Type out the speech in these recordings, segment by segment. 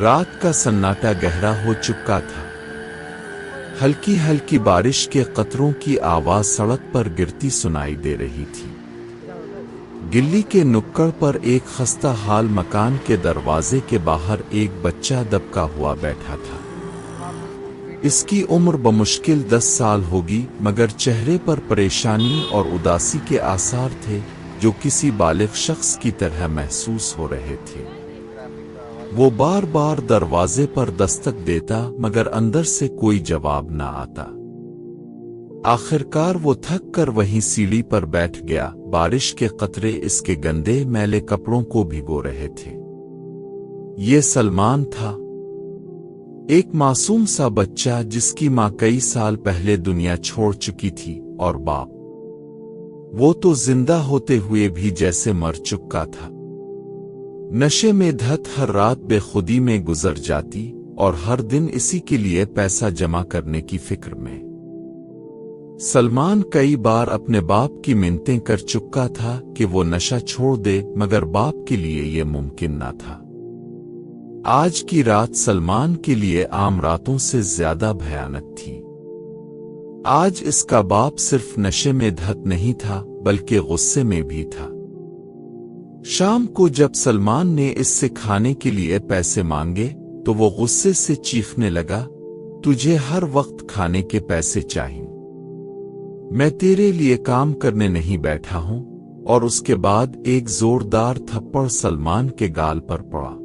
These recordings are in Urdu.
رات کا سناٹا گہرا ہو چکا تھا۔ ہلکی ہلکی بارش کے قطروں کی آواز سڑک پر گرتی سنائی دے رہی تھی۔ گلی کے نکڑ پر ایک خستہ حال مکان کے دروازے کے باہر ایک بچہ دبکا ہوا بیٹھا تھا۔ اس کی عمر بمشکل 10 سال ہوگی، مگر چہرے پر پریشانی اور اداسی کے آثار تھے جو کسی بالغ شخص کی طرح محسوس ہو رہے تھے۔ وہ بار بار دروازے پر دستک دیتا مگر اندر سے کوئی جواب نہ آتا۔ آخرکار وہ تھک کر وہیں سیڑھی پر بیٹھ گیا۔ بارش کے قطرے اس کے گندے میلے کپڑوں کو بھگو رہے تھے۔ یہ سلمان تھا، ایک معصوم سا بچہ جس کی ماں کئی سال پہلے دنیا چھوڑ چکی تھی، اور باپ وہ تو زندہ ہوتے ہوئے بھی جیسے مر چکا تھا۔ نشے میں دھت ہر رات بے خودی میں گزر جاتی اور ہر دن اسی کے لیے پیسہ جمع کرنے کی فکر میں۔ سلمان کئی بار اپنے باپ کی منتیں کر چکا تھا کہ وہ نشہ چھوڑ دے، مگر باپ کے لیے یہ ممکن نہ تھا۔ آج کی رات سلمان کے لیے عام راتوں سے زیادہ بھیانک تھی۔ آج اس کا باپ صرف نشے میں دھت نہیں تھا بلکہ غصے میں بھی تھا۔ شام کو جب سلمان نے اس سے کھانے کے لیے پیسے مانگے تو وہ غصے سے چیخنے لگا، تجھے ہر وقت کھانے کے پیسے چاہیے، میں تیرے لیے کام کرنے نہیں بیٹھا ہوں۔ اور اس کے بعد ایک زوردار تھپڑ سلمان کے گال پر پڑا۔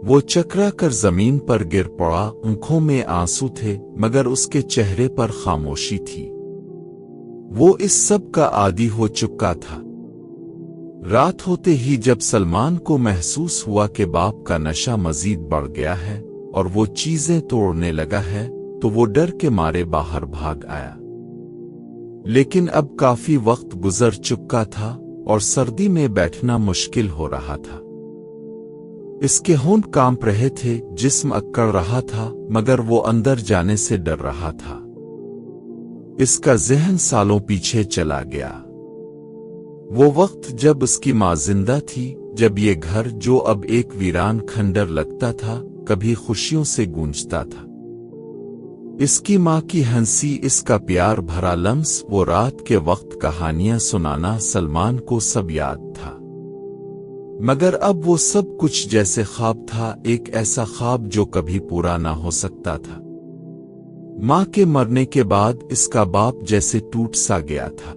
وہ چکرا کر زمین پر گر پڑا، آنکھوں میں آنسو تھے مگر اس کے چہرے پر خاموشی تھی۔ وہ اس سب کا عادی ہو چکا تھا۔ رات ہوتے ہی جب سلمان کو محسوس ہوا کہ باپ کا نشہ مزید بڑھ گیا ہے اور وہ چیزیں توڑنے لگا ہے تو وہ ڈر کے مارے باہر بھاگ آیا۔ لیکن اب کافی وقت گزر چکا تھا اور سردی میں بیٹھنا مشکل ہو رہا تھا۔ اس کے ہونٹ کانپ رہے تھے، جسم اکڑ رہا تھا مگر وہ اندر جانے سے ڈر رہا تھا۔ اس کا ذہن سالوں پیچھے چلا گیا۔ وہ وقت جب اس کی ماں زندہ تھی، جب یہ گھر جو اب ایک ویران کھنڈر لگتا تھا کبھی خوشیوں سے گونجتا تھا۔ اس کی ماں کی ہنسی، اس کا پیار بھرا لمس، وہ رات کے وقت کہانیاں سنانا سلمان کو سب یاد تھا۔ مگر اب وہ سب کچھ جیسے خواب تھا، ایک ایسا خواب جو کبھی پورا نہ ہو سکتا تھا۔ ماں کے مرنے کے بعد اس کا باپ جیسے ٹوٹ سا گیا تھا۔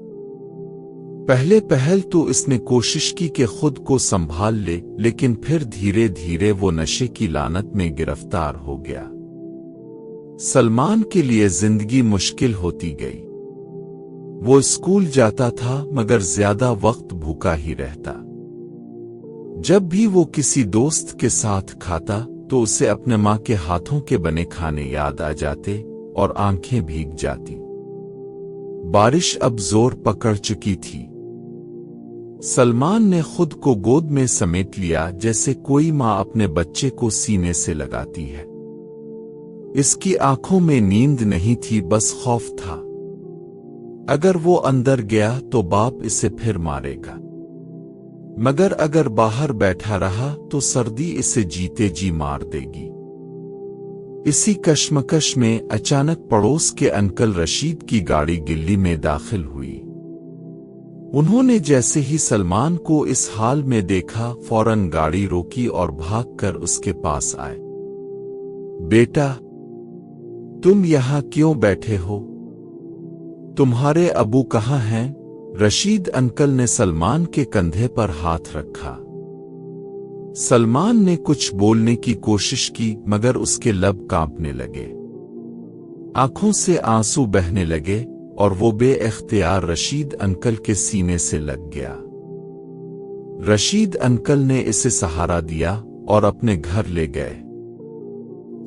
پہل تو اس نے کوشش کی کہ خود کو سنبھال لے، لیکن پھر دھیرے دھیرے وہ نشے کی لعنت میں گرفتار ہو گیا۔ سلمان کے لیے زندگی مشکل ہوتی گئی۔ وہ اسکول جاتا تھا مگر زیادہ وقت بھوکا ہی رہتا۔ جب بھی وہ کسی دوست کے ساتھ کھاتا تو اسے اپنے ماں کے ہاتھوں کے بنے کھانے یاد آ جاتے اور آنکھیں بھیگ جاتی۔ بارش اب زور پکڑ چکی تھی۔ سلمان نے خود کو گود میں سمیٹ لیا جیسے کوئی ماں اپنے بچے کو سینے سے لگاتی ہے۔ اس کی آنکھوں میں نیند نہیں تھی، بس خوف تھا۔ اگر وہ اندر گیا تو باپ اسے پھر مارے گا، مگر اگر باہر بیٹھا رہا تو سردی اسے جیتے جی مار دے گی۔ اسی کشمکش میں اچانک پڑوس کے انکل رشید کی گاڑی گلی میں داخل ہوئی۔ انہوں نے جیسے ہی سلمان کو اس حال میں دیکھا فوراً گاڑی روکی اور بھاگ کر اس کے پاس آئے۔ بیٹا، تم یہاں کیوں بیٹھے ہو؟ تمہارے ابو کہاں ہیں؟ رشید انکل نے سلمان کے کندھے پر ہاتھ رکھا۔ سلمان نے کچھ بولنے کی کوشش کی مگر اس کے لب کانپنے لگے، آنکھوں سے آنسو بہنے لگے اور وہ بے اختیار رشید انکل کے سینے سے لگ گیا۔ رشید انکل نے اسے سہارا دیا اور اپنے گھر لے گئے۔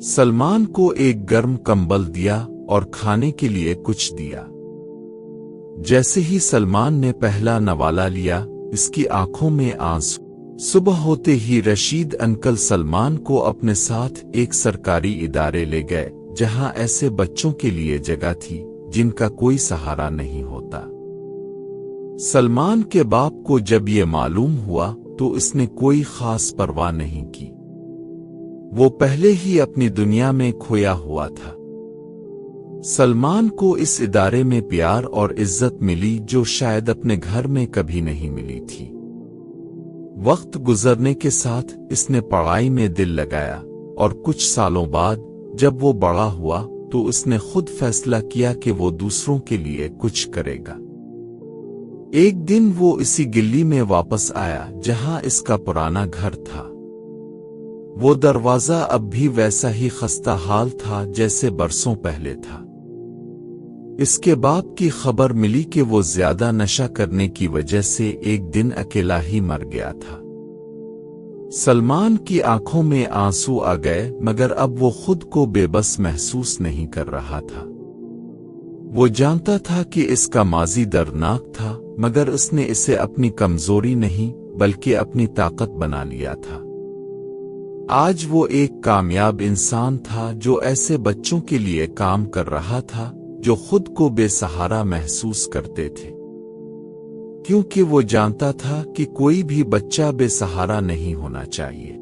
سلمان کو ایک گرم کمبل دیا اور کھانے کے لیے کچھ دیا۔ جیسے ہی سلمان نے پہلا نوالا لیا، اس کی آنکھوں میں آنسو۔ صبح ہوتے ہی رشید انکل سلمان کو اپنے ساتھ ایک سرکاری ادارے لے گئے جہاں ایسے بچوں کے لیے جگہ تھی جن کا کوئی سہارا نہیں ہوتا۔ سلمان کے باپ کو جب یہ معلوم ہوا تو اس نے کوئی خاص پرواہ نہیں کی۔ وہ پہلے ہی اپنی دنیا میں کھویا ہوا تھا۔ سلمان کو اس ادارے میں پیار اور عزت ملی جو شاید اپنے گھر میں کبھی نہیں ملی تھی۔ وقت گزرنے کے ساتھ اس نے پڑھائی میں دل لگایا، اور کچھ سالوں بعد جب وہ بڑا ہوا تو اس نے خود فیصلہ کیا کہ وہ دوسروں کے لیے کچھ کرے گا۔ ایک دن وہ اسی گلی میں واپس آیا جہاں اس کا پرانا گھر تھا۔ وہ دروازہ اب بھی ویسا ہی خستہ حال تھا جیسے برسوں پہلے تھا۔ اس کے باپ کی خبر ملی کہ وہ زیادہ نشہ کرنے کی وجہ سے ایک دن اکیلا ہی مر گیا تھا۔ سلمان کی آنکھوں میں آنسو آ گئے، مگر اب وہ خود کو بے بس محسوس نہیں کر رہا تھا۔ وہ جانتا تھا کہ اس کا ماضی دردناک تھا، مگر اس نے اسے اپنی کمزوری نہیں بلکہ اپنی طاقت بنا لیا تھا۔ آج وہ ایک کامیاب انسان تھا جو ایسے بچوں کے لیے کام کر رہا تھا جو خود کو بے سہارا محسوس کرتے تھے، کیونکہ وہ جانتا تھا کہ کوئی بھی بچہ بے سہارا نہیں ہونا چاہیے۔